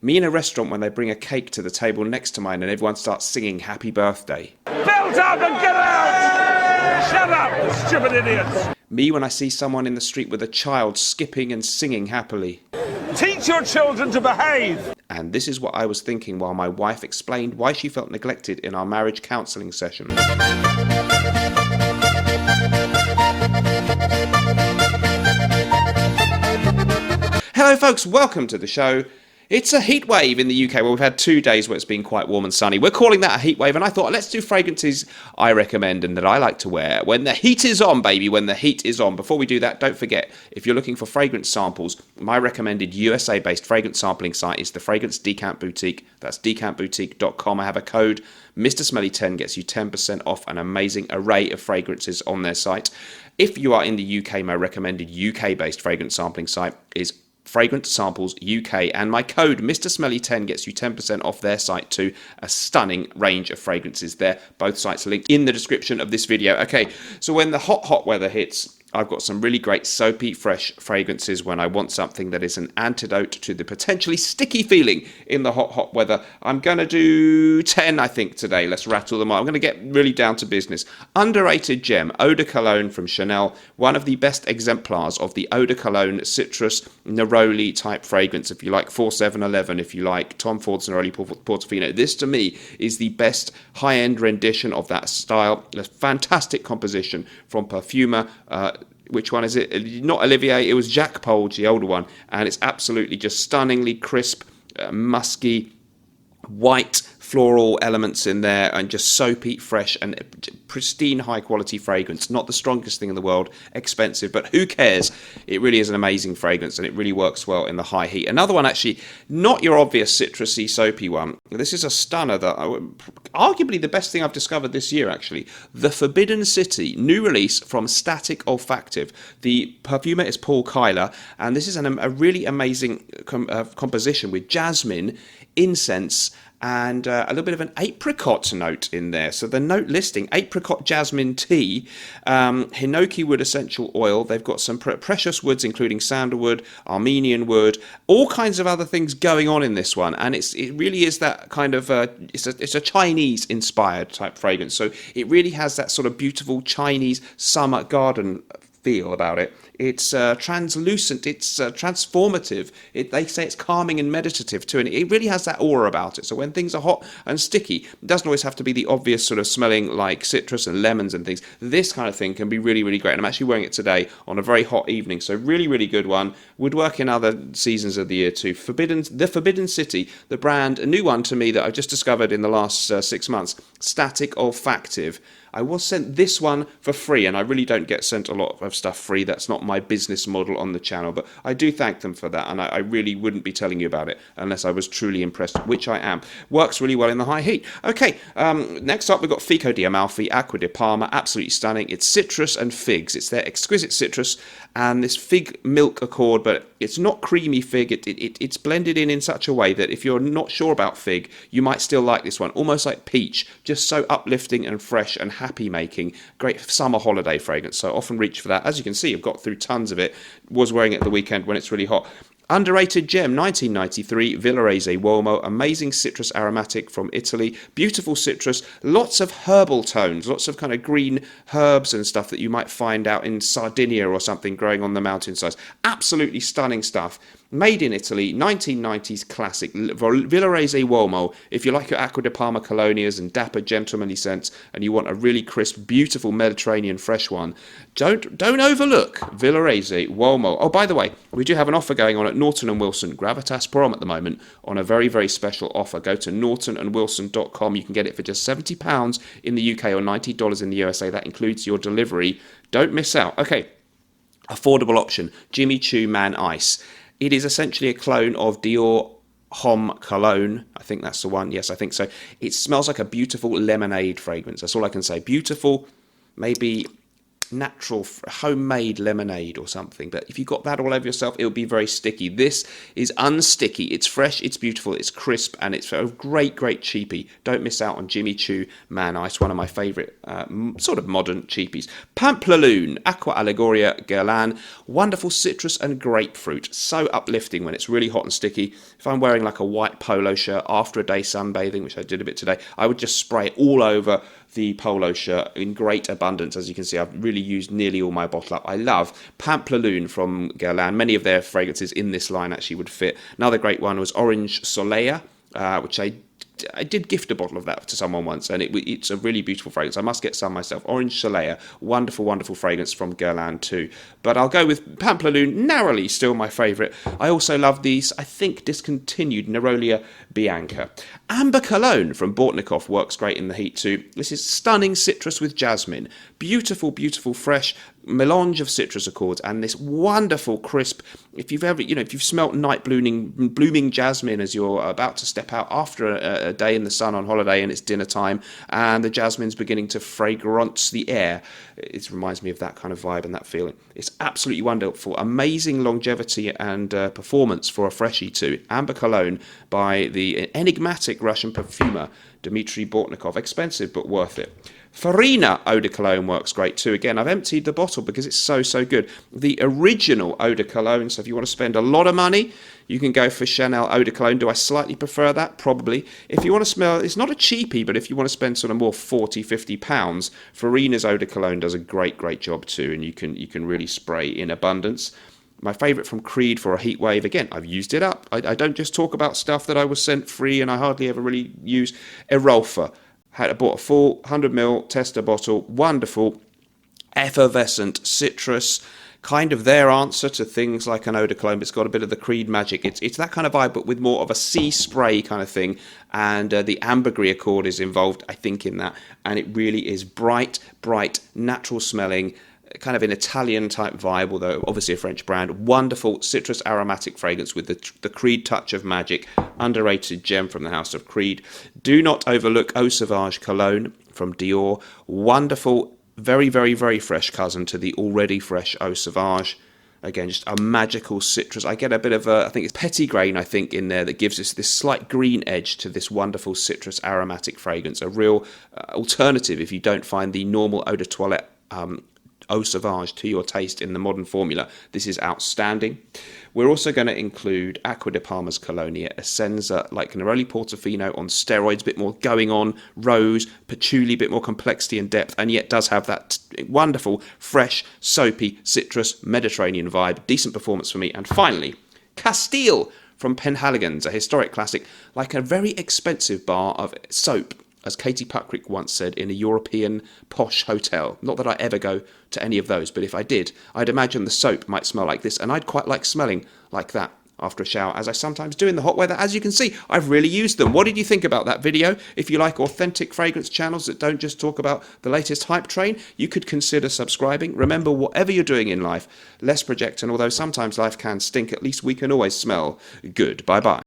Me in a restaurant when they bring a cake to the table next to mine and everyone starts singing happy birthday. Belt up and get out! Shut up, stupid idiots! Me when I see someone in the street with a child skipping and singing happily. Teach your children to behave! And this is what I was thinking while my wife explained why she felt neglected in our marriage counselling session. Hello folks, welcome to the show. It's a heat wave in the UK. Well, we've had 2 days where it's been quite warm and sunny. We're calling that a heat wave, and I thought, let's do fragrances I recommend and that I like to wear when the heat is on, baby, when the heat is on. Before we do that, don't forget, if you're looking for fragrance samples, my recommended USA-based fragrance sampling site is the Fragrance Decant Boutique. That's decantboutique.com. I have a code, Mr. Smelly 10 gets you 10% off an amazing array of fragrances on their site. If you are in the UK, my recommended UK-based fragrance sampling site is Fragrance Samples UK, and my code Mr. Smelly 10 gets you 10% off their site too. A stunning range of fragrances there. Both sites are linked in the description of this video. Okay, so when the hot weather hits, I've got some really great soapy, fresh fragrances when I want something that is an antidote to the potentially sticky feeling in the hot weather. I'm going to do 10, I think, today. Let's rattle them off. I'm going to get really down to business. Underrated gem, Eau de Cologne from Chanel. One of the best exemplars of the Eau de Cologne citrus neroli type fragrance. If you like 4711, if you like Tom Ford's Neroli Portofino. This, to me, is the best high-end rendition of that style. A fantastic composition from perfumer, which one is it? Not Olivier, it was Jacques Polge, the older one. And it's absolutely just stunningly crisp, musky, white floral elements in there, and just soapy, fresh, and pristine, high-quality fragrance. Not the strongest thing in the world, expensive, but who cares? It really is an amazing fragrance, and it really works well in the high heat. Another one, actually, not your obvious citrusy, soapy one. This is a stunner that, arguably the best thing I've discovered this year, actually. The Forbidden City, new release from Static Olfactive. The perfumer is Paul Kyler, and this is a really amazing composition with jasmine, incense, and a little bit of an apricot note in there. So the note listing, apricot jasmine tea, hinoki wood essential oil. They've got some precious woods, including sandalwood, Armenian wood, all kinds of other things going on in this one. And it really is that kind of, it's a Chinese-inspired type fragrance. So it really has that sort of beautiful Chinese summer garden feel about it. It's translucent, it's transformative. They say it's calming and meditative too, and it really has that aura about it. So when things are hot and sticky, it doesn't always have to be the obvious sort of smelling like citrus and lemons and things. This kind of thing can be really, really great. And I'm actually wearing it today on a very hot evening, so really, really good one. Would work in other seasons of the year too. The Forbidden City, the brand, a new one to me that I've just discovered in the last 6 months, Static Olfactive. I was sent this one for free, and I really don't get sent a lot of stuff free. That's not my business model on the channel, but I do thank them for that, and I really wouldn't be telling you about it unless I was truly impressed, which I am. Works really well in the high heat. Okay, next up we've got Fico di Amalfi, Acqua di Parma, absolutely stunning. It's citrus and figs. It's their exquisite citrus and this fig milk accord, but it's not creamy fig. It's blended in such a way that if you're not sure about fig, you might still like this one. Almost like peach, just so uplifting and fresh and happy making. Great summer holiday fragrance, so often reach for that. As you can see, I've got through tons of it. Was wearing it at the weekend when it's really hot. Underrated gem, 1993, Villorese Uomo, amazing citrus aromatic from Italy, beautiful citrus, lots of herbal tones, lots of kind of green herbs and stuff that you might find out in Sardinia or something growing on the mountainsides. Absolutely stunning stuff. Made in Italy, 1990s classic, Villorese Uomo. If you like your Acqua di Parma colonias and dapper gentlemanly scents, and you want a really crisp, beautiful Mediterranean fresh one, don't overlook Villorese Uomo. Oh, by the way, we do have an offer going on at Norton & Wilson, Gravitas Prom at the moment, on a very, very special offer. Go to nortonandwilson.com. You can get it for just £70 in the UK or $90 in the USA. That includes your delivery. Don't miss out. Okay, affordable option, Jimmy Choo Man Ice. It is essentially a clone of Dior Homme Cologne. I think that's the one. Yes, I think so. It smells like a beautiful lemonade fragrance. That's all I can say. Beautiful, maybe natural homemade lemonade or something, but if you got that all over yourself, it would be very sticky. This is unsticky. It's fresh, it's beautiful, it's crisp, and it's a great cheapie. Don't miss out on Jimmy Choo Man Ice, one of my favourite sort of modern cheapies. Pamplaloon Aqua Allegoria Guerlain, wonderful citrus and grapefruit, so uplifting when it's really hot and sticky. If I'm wearing like a white polo shirt after a day sunbathing, which I did a bit today, I would just spray it all over the polo shirt in great abundance. As you can see, I've really used nearly all my bottle up. I love Pamplaloon from Guerlain. Many of their fragrances in this line actually would fit. Another great one was Orange Soleil, which I did gift a bottle of that to someone once, and it's a really beautiful fragrance. I must get some myself. Orange Soleil, wonderful fragrance from Guerlain too. But I'll go with Pamplaloon, narrowly still my favourite. I also love these, I think, discontinued Neroli Bianca. Amber Cologne from Bortnikov works great in the heat too. This is stunning citrus with jasmine. Beautiful, fresh melange of citrus accords, and this wonderful crisp. If you've smelt night blooming jasmine as you're about to step out after a day in the sun on holiday and it's dinner time and the jasmine's beginning to fragrance the air, it reminds me of that kind of vibe and that feeling. It's absolutely wonderful. Amazing longevity and performance for a freshie too. Amber Cologne by the enigmatic Russian perfumer Dmitry Bortnikov. Expensive but worth it. Farina Eau de Cologne works great too. Again, I've emptied the bottle because it's so good. The original Eau de Cologne, so if you want to spend a lot of money, you can go for Chanel Eau de Cologne. Do I slightly prefer that? Probably. If you want to smell, it's not a cheapie, but if you want to spend sort of more £40-50, Farina's Eau de Cologne does a great job too, and you can really spray in abundance. My favourite from Creed for a heat wave, again, I've used it up. I don't just talk about stuff that I was sent free and I hardly ever really use. Erolfa. I bought a full 100ml tester bottle, wonderful, effervescent citrus, kind of their answer to things like an eau de cologne, but it's got a bit of the Creed magic. It's that kind of vibe, but with more of a sea spray kind of thing, and the ambergris accord is involved, I think, in that, and it really is bright, natural smelling, kind of an Italian type vibe, although obviously a French brand. Wonderful citrus aromatic fragrance with the Creed touch of magic. Underrated gem from the house of Creed. Do not overlook Eau Sauvage Cologne from Dior. Wonderful, very fresh cousin to the already fresh Eau Sauvage. Again, just a magical citrus. I get a bit of I think it's petitgrain, I think, in there that gives us this slight green edge to this wonderful citrus aromatic fragrance. A real alternative if you don't find the normal Eau de Toilette Eau Sauvage to your taste in the modern formula. This is outstanding. We're also going to include Acqua di Parma's Colonia Essenza, like Neroli Portofino on steroids, a bit more going on, rose, patchouli, a bit more complexity and depth, and yet does have that wonderful, fresh, soapy, citrus, Mediterranean vibe. Decent performance for me. And finally, Castile from Penhaligon's, a historic classic, like a very expensive bar of soap, as Katie Puckrick once said, in a European posh hotel. Not that I ever go to any of those, but if I did, I'd imagine the soap might smell like this, and I'd quite like smelling like that after a shower, as I sometimes do in the hot weather. As you can see, I've really used them. What did you think about that video? If you like authentic fragrance channels that don't just talk about the latest hype train, you could consider subscribing. Remember, whatever you're doing in life, let's project, and although sometimes life can stink, at least we can always smell good. Bye-bye.